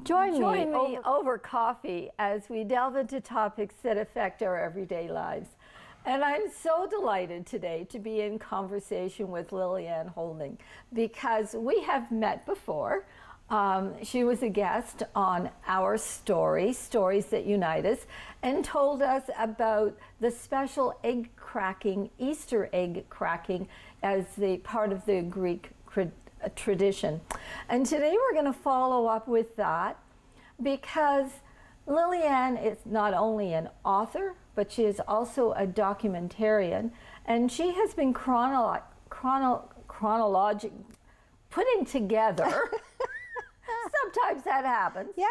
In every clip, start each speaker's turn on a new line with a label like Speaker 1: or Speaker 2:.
Speaker 1: Join me over coffee as we delve into topics that affect our everyday lives. And I'm so delighted today to be in conversation with Lilian Holding because we have met before. She was a guest on our Stories That Unite Us, and told us about the special egg cracking, Easter egg cracking, as the part of the Greek tradition. And today we're going to follow up with that because Lilian is not only an author, but she is also a documentarian, and she has been putting together sometimes that happens.
Speaker 2: Yeah.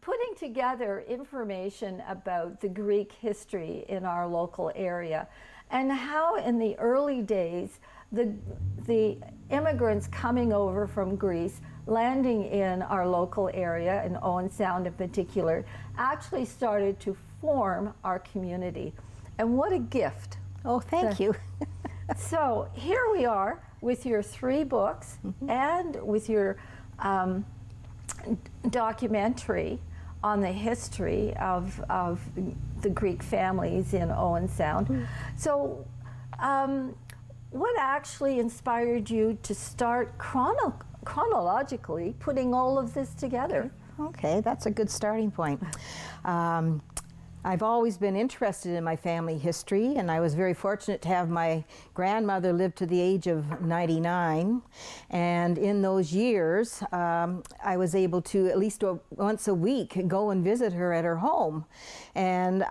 Speaker 1: Putting together information about the Greek history in our local area and how in the early days the immigrants coming over from Greece, landing in our local area, in Owen Sound in particular, actually started to form our community. And what a gift.
Speaker 2: Oh, thank you.
Speaker 1: So here we are with your 3 books and with your documentary on the history of the Greek families in Owen Sound. So what actually inspired you to start chronologically putting all of this together?
Speaker 2: Okay, that's a good starting point. I've always been interested in my family history, and I was very fortunate to have my grandmother live to the age of 99. And in those years, I was able to at least once a week go and visit her at her home. And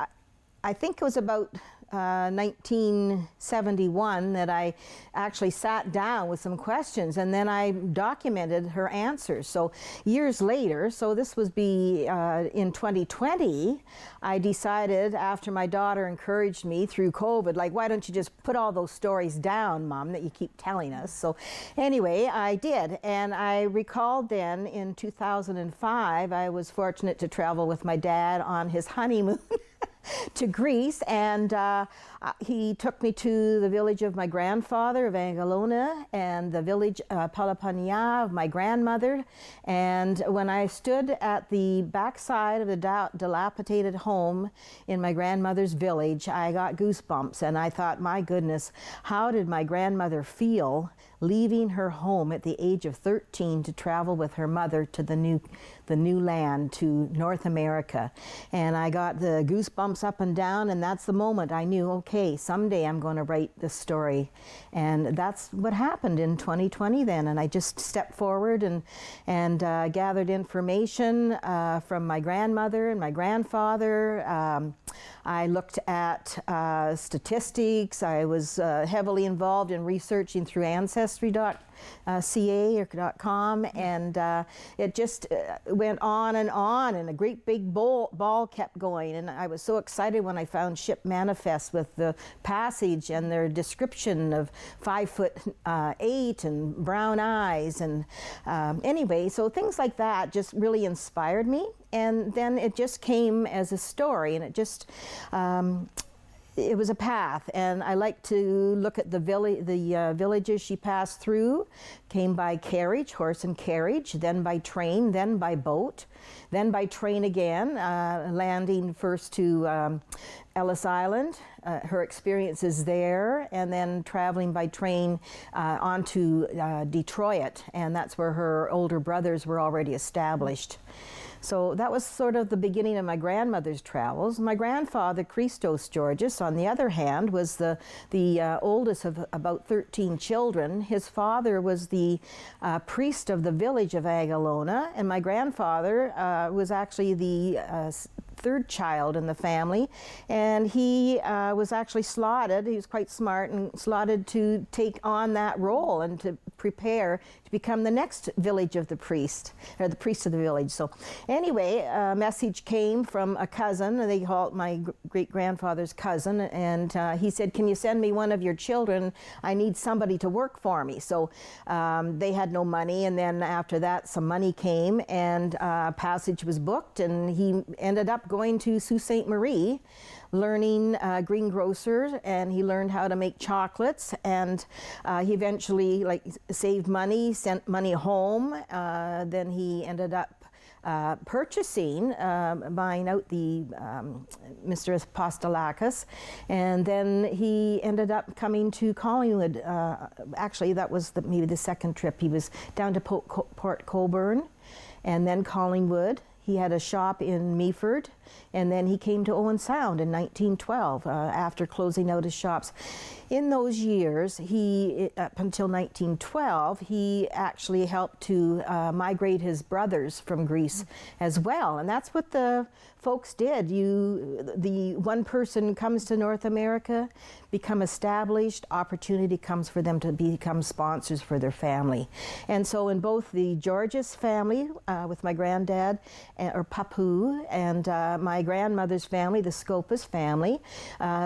Speaker 2: I think it was about 1971 that I actually sat down with some questions, and then I documented her answers. So years later, so this was in 2020, I decided, after my daughter encouraged me through COVID, like, why don't you just put all those stories down, Mom, that you keep telling us? So anyway, I did, and I recalled then in 2005, I was fortunate to travel with my dad on his honeymoon to Greece, and he took me to the village of my grandfather of Angelona and the village Pelopania of my grandmother. And when I stood at the backside of the dilapidated home in my grandmother's village, I got goosebumps, and I thought, my goodness, how did my grandmother feel leaving her home at the age of 13 to travel with her mother to the new land, to North America? And I got the goosebumps up and down, and that's the moment I knew, okay, someday I'm going to write this story. And that's what happened in 2020 then, and I just stepped forward and gathered information from my grandmother and my grandfather. I looked at statistics. I was heavily involved in researching through Ancestry.ca or .com, and it just went on, and a great big ball kept going. And I was so excited when I found ship manifests with the passage and their description of 5'8" and brown eyes, and anyway, so things like that just really inspired me. And then it just came as a story, and it just it was a path, and I like to look at the villages she passed through. Came by carriage, horse and carriage, then by train, then by boat, then by train again, landing first to Ellis Island, her experiences there, and then traveling by train on to Detroit, and that's where her older brothers were already established. So that was sort of the beginning of my grandmother's travels. My grandfather, Christos Georgios, on the other hand, was the oldest of about 13 children. His father was the priest of the village of Angelona, and my grandfather was actually the 3rd child in the family, and he was actually slotted. He was quite smart and slotted to take on that role and to prepare to become the next village of the priest, or the priest of the village. So anyway, a message came from a cousin, they call it my great-grandfather's cousin, and he said, can you send me one of your children? I need somebody to work for me. So they had no money, and then after that some money came, and passage was booked, and he ended up going to Sault Ste. Marie, learning greengrocer, and he learned how to make chocolates, and he eventually saved money, sent money home. Then he ended up purchasing, buying out the Mr. Apostolakis, and then he ended up coming to Collingwood. Actually, that was maybe the second trip. He was down to Port Colborne, and then Collingwood. He had a shop in Meaford, and then he came to Owen Sound in 1912 after closing out his shops. In those years, up until 1912, he actually helped to migrate his brothers from Greece as well, and that's what the folks did. The one person comes to North America, become established, opportunity comes for them to become sponsors for their family. And so in both the Georges family with my granddad, or Papu, and my grandmother's family, the Scopas family,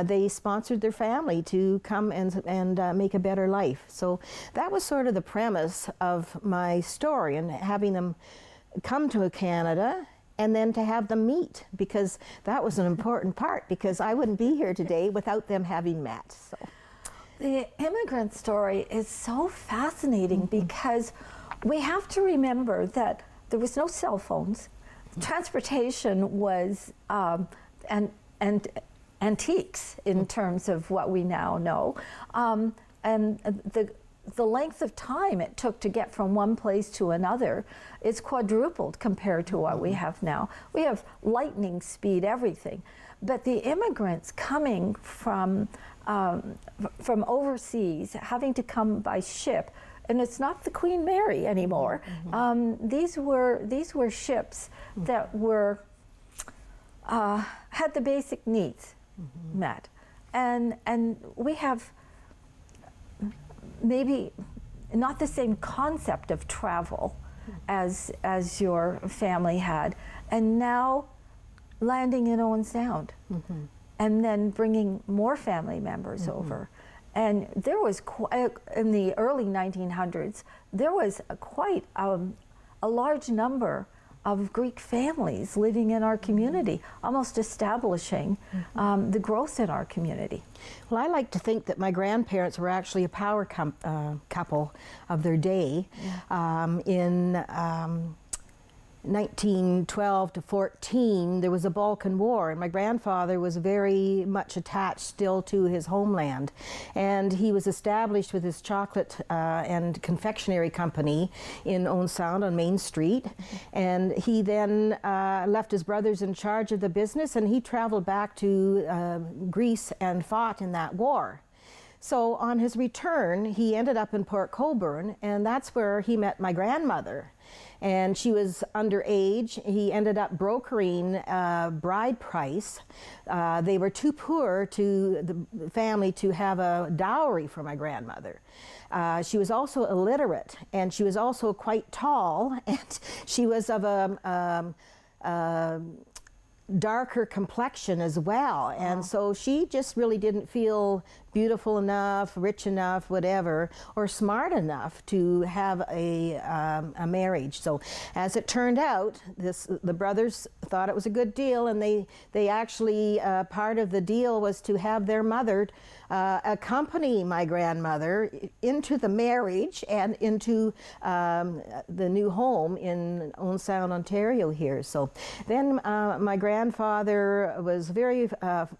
Speaker 2: they sponsored their family to come and make a better life. So that was sort of the premise of my story, and having them come to Canada and then to have them meet, because that was an important part, because I wouldn't be here today without them having met. So
Speaker 1: the immigrant story is so fascinating because we have to remember that there was no cell phones. Transportation was and antiques in terms of what we now know, and the length of time it took to get from one place to another is quadrupled compared to what we have now. We have lightning speed everything, but the immigrants coming from overseas, having to come by ship, and it's not the Queen Mary anymore. These were ships that were had the basic needs met, and we have maybe not the same concept of travel as your family had, and now landing in Owen Sound, and then bringing more family members over. And there was in the early 1900s, there was quite a large number of Greek families living in our community, almost establishing the growth in our community.
Speaker 2: Well, I like to think that my grandparents were actually a power couple of their day. In 1912 to 14, there was a Balkan War, and my grandfather was very much attached still to his homeland. And he was established with his chocolate and confectionery company in Owen Sound on Main Street. And he then left his brothers in charge of the business, and he traveled back to Greece and fought in that war. So on his return, he ended up in Port Colborne, and that's where he met my grandmother. And she was underage. He ended up brokering bride price. They were too poor to the family to have a dowry for my grandmother. She was also illiterate, and she was also quite tall, and she was of a darker complexion as well. And so she just really didn't feel beautiful enough, rich enough, whatever, or smart enough to have a marriage. So as it turned out, the brothers thought it was a good deal, and they actually, part of the deal was to have their mother accompany my grandmother into the marriage and into the new home in Owen Sound, Ontario here. So then my grandfather was very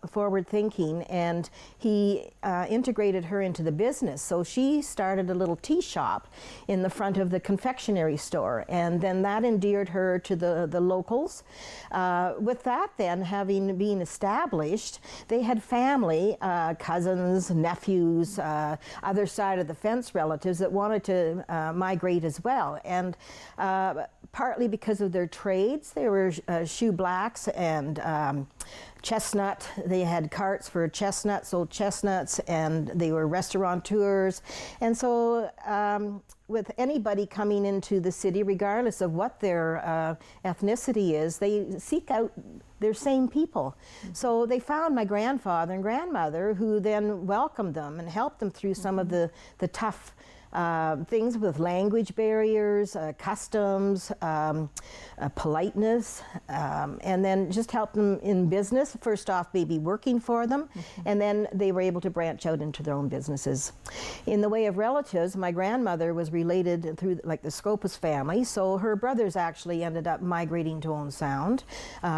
Speaker 2: forward thinking, and he integrated her into the business. So she started a little tea shop in the front of the confectionery store, and then that endeared her to the locals. With that then, having been established, they had family, cousins, nephews, other side of the fence relatives that wanted to migrate as well. And partly because of their trades, they were shoe blacks and chestnut. They had carts for chestnuts, sold chestnuts, and they were restaurateurs. And so with anybody coming into the city, regardless of what their ethnicity is, they seek out their same people. So they found my grandfather and grandmother, who then welcomed them and helped them through some of the tough things with language barriers, customs, politeness, and then just help them in business. First off, maybe working for them, and then they were able to branch out into their own businesses. In the way of relatives, my grandmother was related through like the Scopus family, so her brothers actually ended up migrating to Owen Sound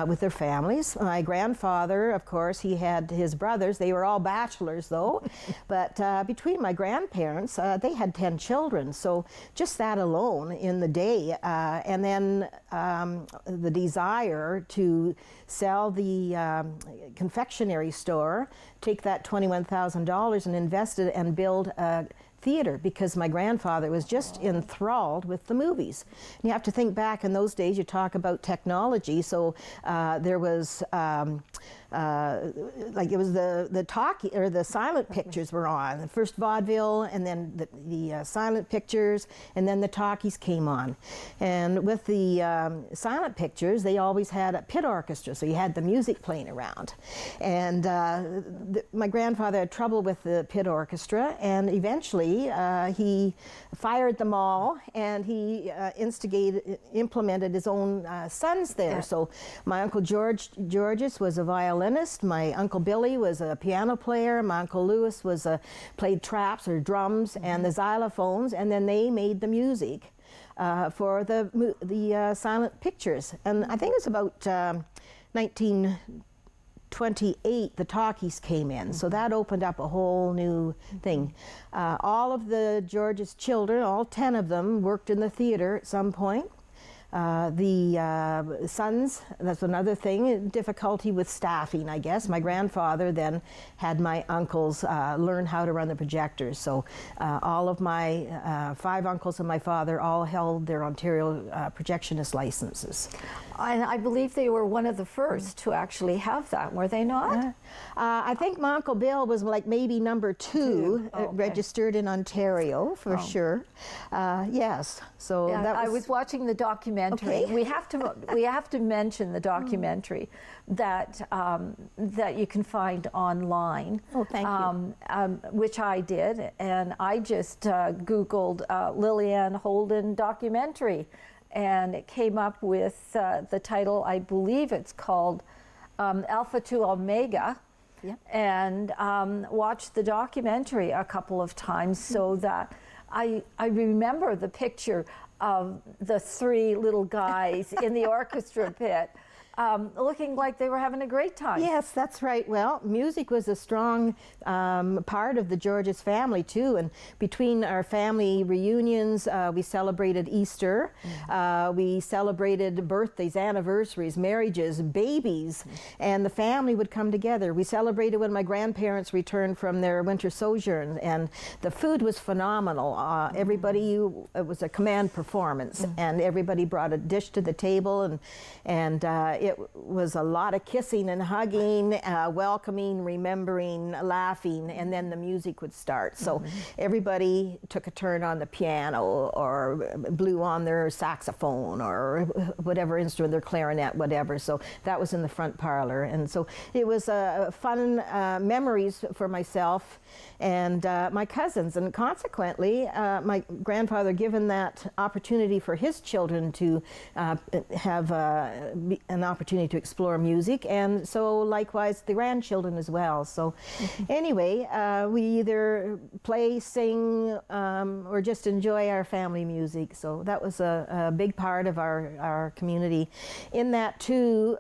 Speaker 2: with their families. My grandfather, of course, he had his brothers. They were all bachelors though, but between my grandparents, they had 10 children, so just that alone in the day, and then the desire to sell the confectionery store, take that $21,000 and invest it and build a theater, because my grandfather was just enthralled with the movies. And you have to think back in those days, you talk about technology, so there was like it was the talkie or the silent pictures were on. The first vaudeville, and then the silent pictures, and then the talkies came on. And with the silent pictures, they always had a pit orchestra, so you had the music playing around. And my grandfather had trouble with the pit orchestra, and eventually he fired them all, and he implemented his own sons there. So my Uncle Georges was a violinist, my Uncle Billy was a piano player, my Uncle Louis was played traps or drums and the xylophones, and then they made the music for the silent pictures. And I think it was about 1928 the talkies came in, so that opened up a whole new thing. All of the George's children, all 10 of them, worked in the theater at some point. The sons, that's another thing, difficulty with staffing, I guess. My grandfather then had my uncles learn how to run the projectors. So all of my 5 uncles and my father all held their Ontario projectionist licenses.
Speaker 1: I believe they were one of the first to actually have that, were they not?
Speaker 2: I think my Uncle Bill was like maybe number 2
Speaker 1: Okay.
Speaker 2: registered in Ontario for sure. Yes, so
Speaker 1: Yeah,
Speaker 2: that was...
Speaker 1: I was watching the documentary.
Speaker 2: Okay.
Speaker 1: We have to mention the documentary that that you can find online.
Speaker 2: Oh, thank you.
Speaker 1: Which I did, and I just Googled Lilian Holden documentary, and it came up with the title. I believe it's called Alpha to Omega.
Speaker 2: Yeah.
Speaker 1: And watched the documentary a couple of times so that I remember the picture of the 3 little guys in the orchestra pit looking like they were having a great time.
Speaker 2: Yes, that's right. Well, music was a strong part of the Georges family too, and between our family reunions, we celebrated Easter, we celebrated birthdays, anniversaries, marriages, babies, and the family would come together. We celebrated when my grandparents returned from their winter sojourn, and the food was phenomenal. Everybody, it was a command performance, and everybody brought a dish to the table, and it was a lot of kissing and hugging, welcoming, remembering, laughing, and then the music would start. So everybody took a turn on the piano or blew on their saxophone or whatever instrument, their clarinet, whatever. So that was in the front parlor. And so it was fun memories for myself and my cousins. And consequently, my grandfather given that opportunity for his children to have an opportunity to explore music, and so likewise the grandchildren as well. So anyway, we either play, sing, or just enjoy our family music. So that was a big part of our community. In that too,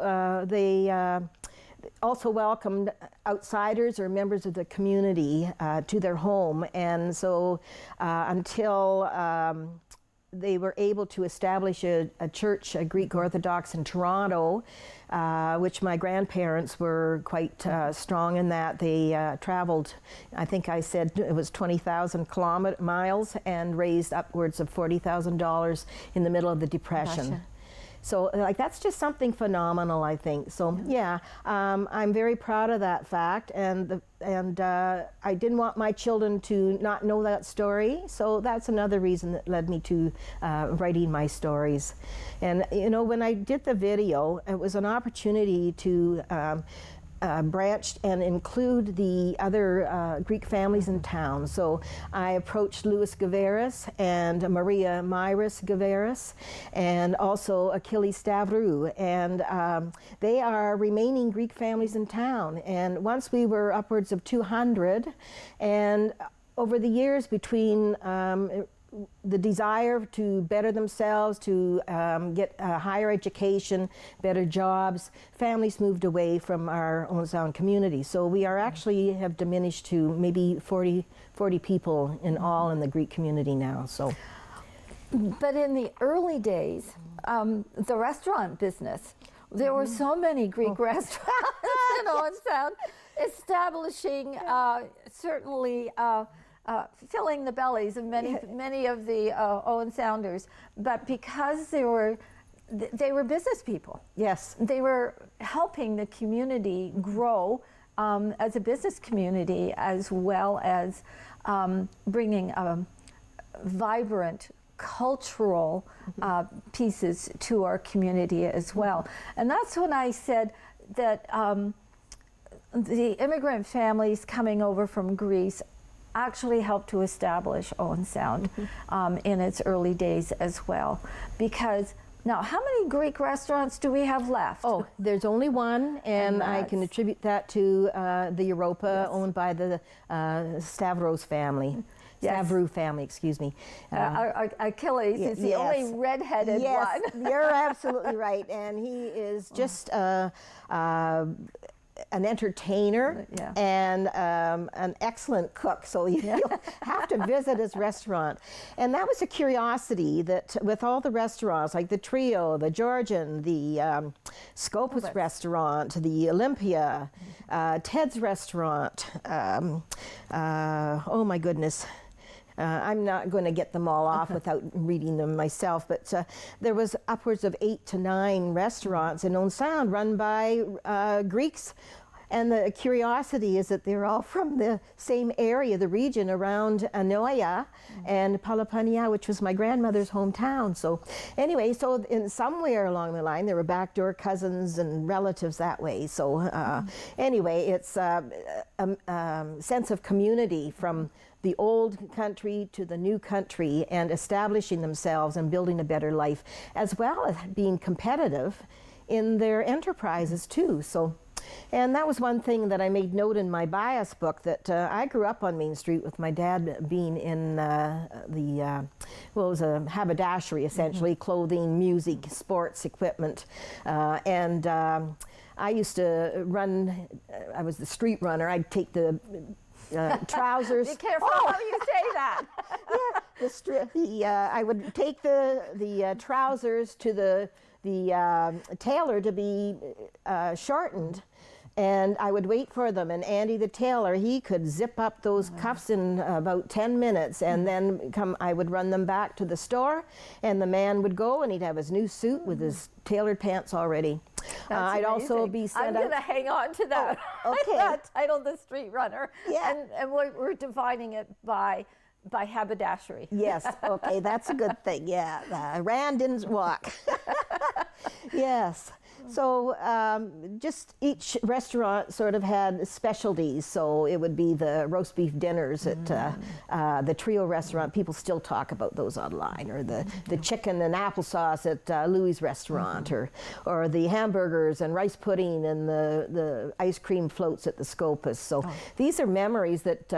Speaker 2: they also welcomed outsiders or members of the community to their home, and so until they were able to establish a church, a Greek Orthodox in Toronto, which my grandparents were quite strong in that. They traveled, I think I said it was 20,000 miles and raised upwards of $40,000 in the middle of the Depression.
Speaker 1: Gotcha.
Speaker 2: So like that's just something phenomenal, I think. So yeah, I'm very proud of that fact, and I didn't want my children to not know that story. So that's another reason that led me to writing my stories. And you know, when I did the video, it was an opportunity to branched and include the other Greek families in town. So I approached Louis Gaveras and Maria Myris Gaveras, and also Achilles Stavrou, and they are remaining Greek families in town. And once we were upwards of 200, and over the years, between the desire to better themselves, to get higher education, better jobs, families moved away from our Owen Sound community. So we are actually have diminished to maybe 40 people in all in the Greek community now. So,
Speaker 1: but in the early days, the restaurant business, there were so many Greek restaurants in Owen Sound, establishing certainly. Filling the bellies of many of the Owen Sounders, but because they were business people.
Speaker 2: yes.
Speaker 1: They were helping the community grow as a business community, as well as bringing vibrant cultural pieces to our community as well. And that's when I said that the immigrant families coming over from Greece actually helped to establish Owen Sound in its early days as well. Because now, how many Greek restaurants do we have left?
Speaker 2: Oh, there's only one, and I can attribute that to the Europa, owned by the Stavros family. Stavrou family, excuse me.
Speaker 1: Achilles is the only redheaded
Speaker 2: yes,
Speaker 1: one.
Speaker 2: You're absolutely right, and he is just an entertainer and an excellent cook, so you'll have to visit his restaurant. And that was a curiosity, that with all the restaurants, like the Trio, the Georgian, the Scopus restaurant, the Olympia, Ted's restaurant, oh my goodness, I'm not going to get them all off without reading them myself, but there was upwards of 8 to 9 restaurants in Owen Sound run by Greeks. And the curiosity is that they're all from the same area, the region around Anoia and Peloponnea, which was my grandmother's hometown. So anyway, so in somewhere along the line, there were backdoor cousins and relatives that way. So anyway, it's a sense of community from the old country to the new country, and establishing themselves and building a better life, as well as being competitive in their enterprises too. So, and that was one thing that I made note in my bias book, that I grew up on Main Street with my dad being in well, it was a haberdashery essentially, clothing, music, sports equipment, and I used to run, I was the street runner. I'd take the trousers.
Speaker 1: Be careful how you say that.
Speaker 2: I would take the trousers to the tailor to be shortened, and I would wait for them. And Andy the tailor, he could zip up those cuffs in about 10 minutes, and then I would run them back to the store, and the man would go, and he'd have his new suit with his tailored pants already. I'd also be sent
Speaker 1: I'm going to hang on to that.
Speaker 2: Oh, okay.
Speaker 1: That title, The Street Runner.
Speaker 2: Yeah.
Speaker 1: And we're dividing it by haberdashery.
Speaker 2: Yes, okay, that's a good thing, yeah. Ran didn't walk. Yes. So just each restaurant sort of had specialties. So it would be the roast beef dinners at the Trio restaurant. People still talk about those online. Or the chicken and applesauce at Louis' restaurant. Or the hamburgers and rice pudding and the ice cream floats at the Scopus. So these are memories that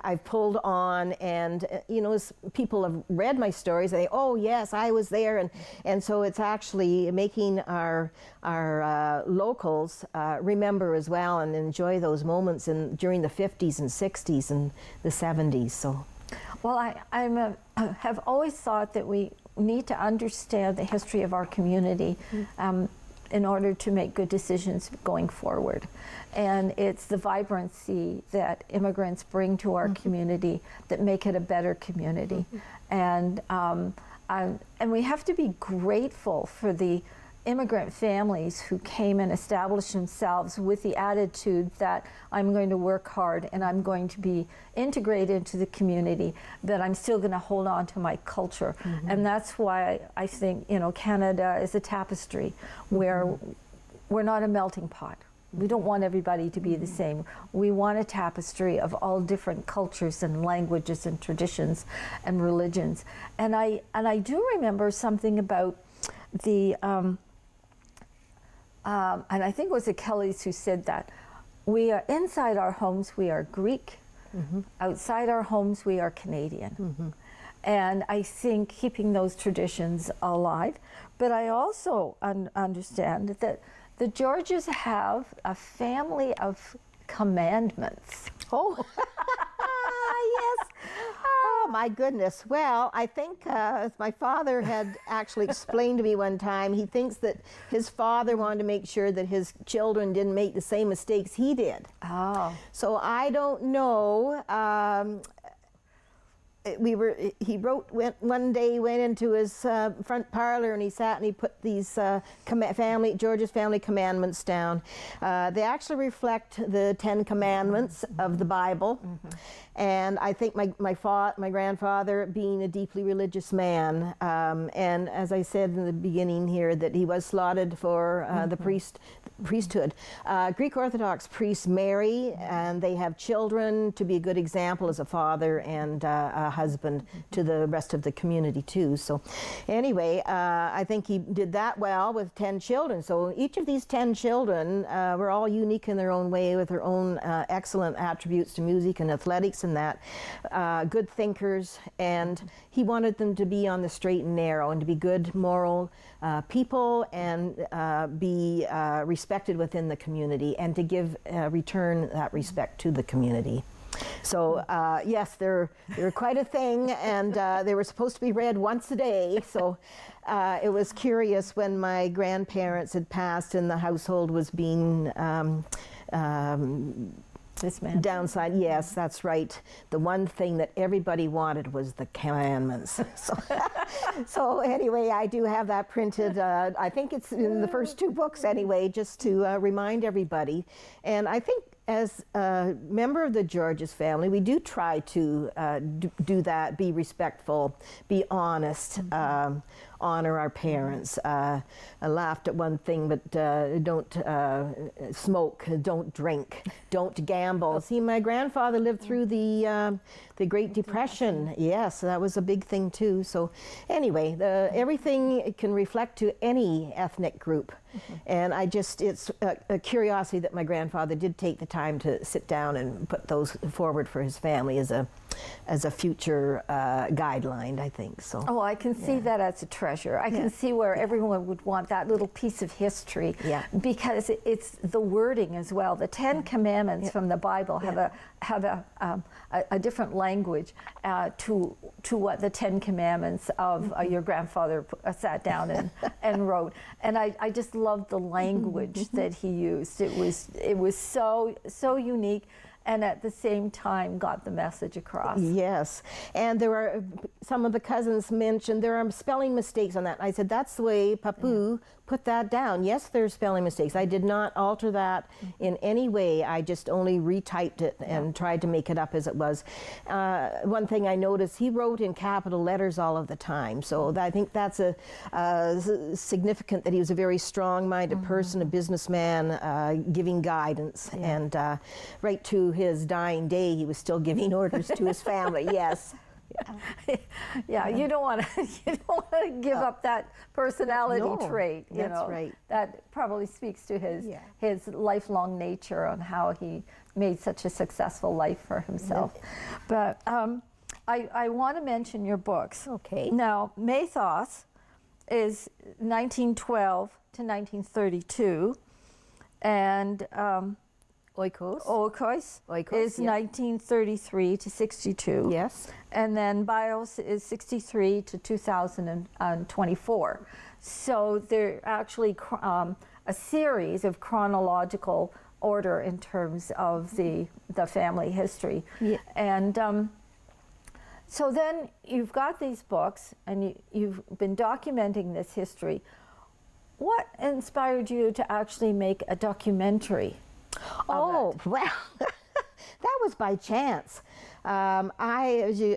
Speaker 2: I've pulled on. And, you know, as people have read my stories, they say, oh, yes, I was there. And so it's actually making our locals remember as well and enjoy those moments during the 50s and 60s and the 70s. So,
Speaker 1: well, I have always thought that we need to understand the history of our community in order to make good decisions going forward. And it's the vibrancy that immigrants bring to our community that make it a better community. And we have to be grateful for the immigrant families who came and established themselves with the attitude that I'm going to work hard and I'm going to be integrated into the community, but I'm still going to hold on to my culture. And that's why I think, you know, Canada is a tapestry where we're not a melting pot. We don't want everybody to be the same. We want a tapestry of all different cultures and languages and traditions and religions. And I do remember something about the, and I think it was the Kellys who said that, we are inside our homes, we are Greek. Outside our homes, we are Canadian. And I think keeping those traditions alive. But I also understand that the Georges have a family of commandments.
Speaker 2: Oh, yes. Oh, my goodness. Well, I think as my father had actually explained to me one time, he thinks that his father wanted to make sure that his children didn't make the same mistakes he did.
Speaker 1: Oh.
Speaker 2: So I don't know. He one day went into his front parlor and he sat and he put these George's family commandments down. They actually reflect the 10 Commandments of the Bible. And I think my grandfather, being a deeply religious man, and as I said in the beginning here, that he was slotted for the priesthood. Greek Orthodox priests marry and they have children to be a good example as a father and a husband to the rest of the community too. So anyway, I think he did that well with 10 children. So each of these 10 children were all unique in their own way with their own excellent attributes to music and athletics and that. Good thinkers, and he wanted them to be on the straight and narrow and to be good moral people and be respected within the community and to return that respect to the community. So yes, they're quite a thing, and they were supposed to be read once a day. So it was curious when my grandparents had passed and the household was being downside. Yes, that's right. The one thing that everybody wanted was the commandments. So anyway, I do have that printed. I think it's in the first 2 books anyway, just to remind everybody. And I think as a member of the Georges family, we do try to do that, be respectful, be honest, honor our parents. I laughed at one thing, but don't smoke, don't drink, don't gamble. See, my grandfather lived through the Great Depression. Yes, that was a big thing too. So anyway, everything can reflect to any ethnic group. And it's a curiosity that my grandfather did take the time to sit down and put those forward for his family as a future guideline, I think. So.
Speaker 1: Oh, I can see that as a treasure. I can see where everyone would want that little piece of history, because it's the wording as well. The 10 Commandments from the Bible have a different language to what the 10 Commandments of your grandfather sat down and wrote. And I just loved the language that he used. It was so unique, and at the same time got the message across.
Speaker 2: Yes, and there are some of the cousins mentioned there are spelling mistakes on that. I said, that's the way Papu put that down. Yes, there's spelling mistakes. I did not alter that in any way. I just only retyped it and tried to make it up as it was. One thing I noticed, he wrote in capital letters all of the time. So I think that's significant that he was a very strong-minded person, a businessman, giving guidance. And right to his dying day, he was still giving orders to his family. Yes.
Speaker 1: You don't want to give up that personality trait.
Speaker 2: That's right.
Speaker 1: That probably speaks to his lifelong nature on how he made such a successful life for himself. But I want to mention your books.
Speaker 2: Okay.
Speaker 1: Now, Mathos is 1912 to 1932, and Oikos is 1933 to 62.
Speaker 2: Yes.
Speaker 1: And then BIOS is 63 to 2024. So they're actually a series of chronological order in terms of the family history.
Speaker 2: Yeah.
Speaker 1: And so then you've got these books and you've been documenting this history. What inspired you to actually make a documentary?
Speaker 2: Oh, well, that was by chance. As you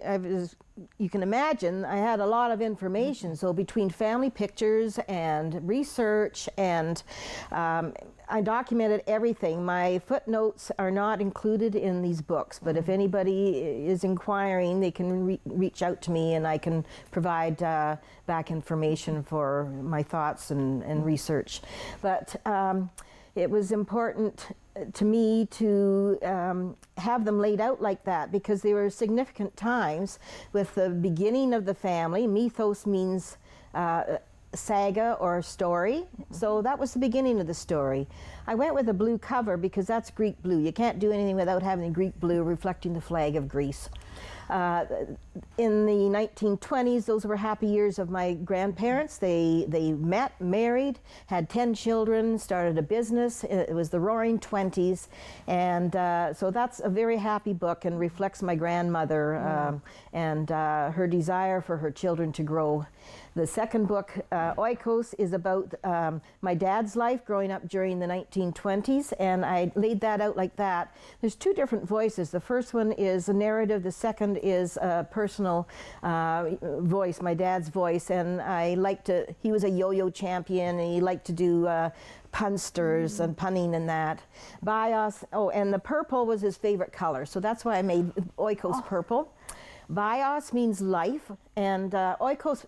Speaker 2: can imagine, I had a lot of information. So between family pictures and research and I documented everything. My footnotes are not included in these books, but if anybody is inquiring, they can reach out to me and I can provide back information for my thoughts and research. But it was important to me to have them laid out like that because they were significant times with the beginning of the family. Mythos means saga or story. So that was the beginning of the story. I went with a blue cover because that's Greek blue. You can't do anything without having Greek blue reflecting the flag of Greece. In the 1920s, those were happy years of my grandparents. They met, married, had 10 children, started a business. It was the roaring 20s. And so that's a very happy book and reflects my grandmother and her desire for her children to grow. The second book, Oikos, is about my dad's life growing up during the 1920s, and I laid that out like that. There's two different voices. The first one is a narrative, the second is a personal voice, my dad's voice, and he was a yo-yo champion, and he liked to do punsters and punning and that. Bios, and the purple was his favorite color, so that's why I made Oikos purple. Bios means life, and oikos,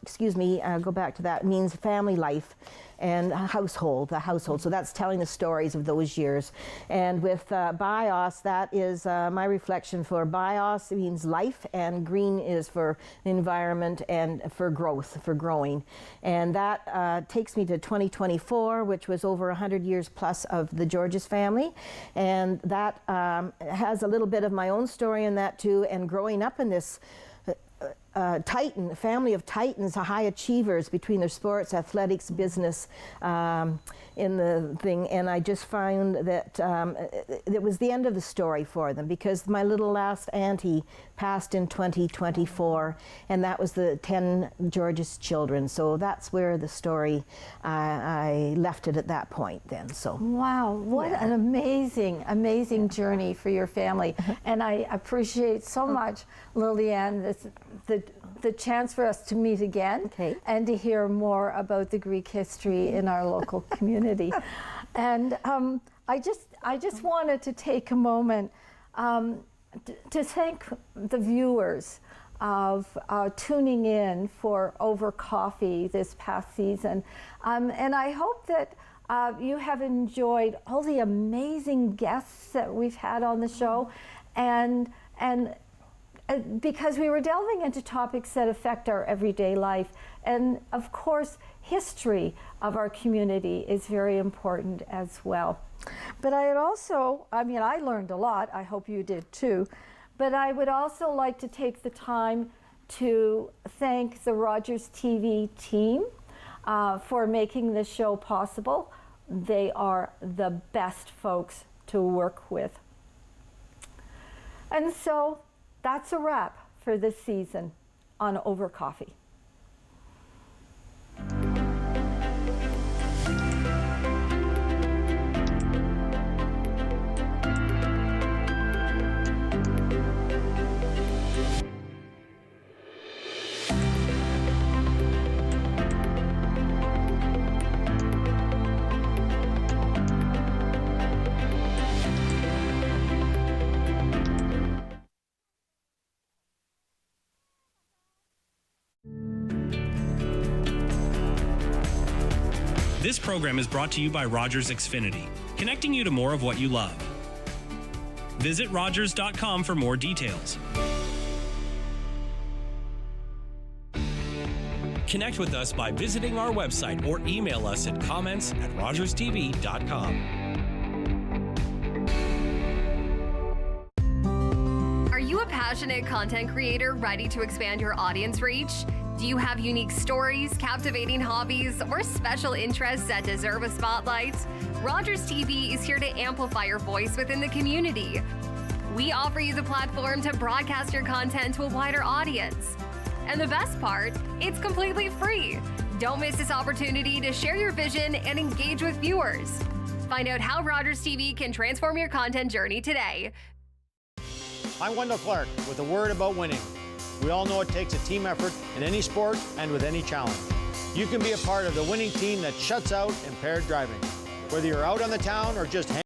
Speaker 2: go back to that, means family life and household, the household. So that's telling the stories of those years. And with bios, that is my reflection for bios means life, and green is for environment and for growth, for growing. And that takes me to 2024, which was over 100 years plus of the Georges family. And that has a little bit of my own story in that too, and growing up in this Titan, family of Titans, high achievers between their sports, athletics, business, in the thing, and I just found that it was the end of the story for them because my little last auntie passed in 2024, and that was the 10 Georges children. So that's where the story, I left it at that point then. So
Speaker 1: wow, what an amazing journey for your family, and I appreciate so much, Liliane, the chance for us to meet again and to hear more about the Greek history in our local community. And I just wanted to take a moment to thank the viewers of tuning in for Over Coffee this past season. And I hope that you have enjoyed all the amazing guests that we've had on the show, and because we were delving into topics that affect our everyday life. And of course, history of our community is very important as well. But I learned a lot. I hope you did too. But I would also like to take the time to thank the Rogers TV team for making this show possible. They are the best folks to work with. And so, that's a wrap for this season on Over Coffee.
Speaker 3: This program is brought to you by Rogers Xfinity, connecting you to more of what you love. Visit Rogers.com for more details. Connect with us by visiting our website or email us at comments@rogerstv.com.
Speaker 4: Are you a passionate content creator ready to expand your audience reach? Do you have unique stories, captivating hobbies, or special interests that deserve a spotlight? Rogers TV is here to amplify your voice within the community. We offer you the platform to broadcast your content to a wider audience. And the best part, it's completely free. Don't miss this opportunity to share your vision and engage with viewers. Find out how Rogers TV can transform your content journey today.
Speaker 5: I'm Wendell Clark with a word about winning. We all know it takes a team effort in any sport and with any challenge. You can be a part of the winning team that shuts out impaired driving. Whether you're out on the town or just hanging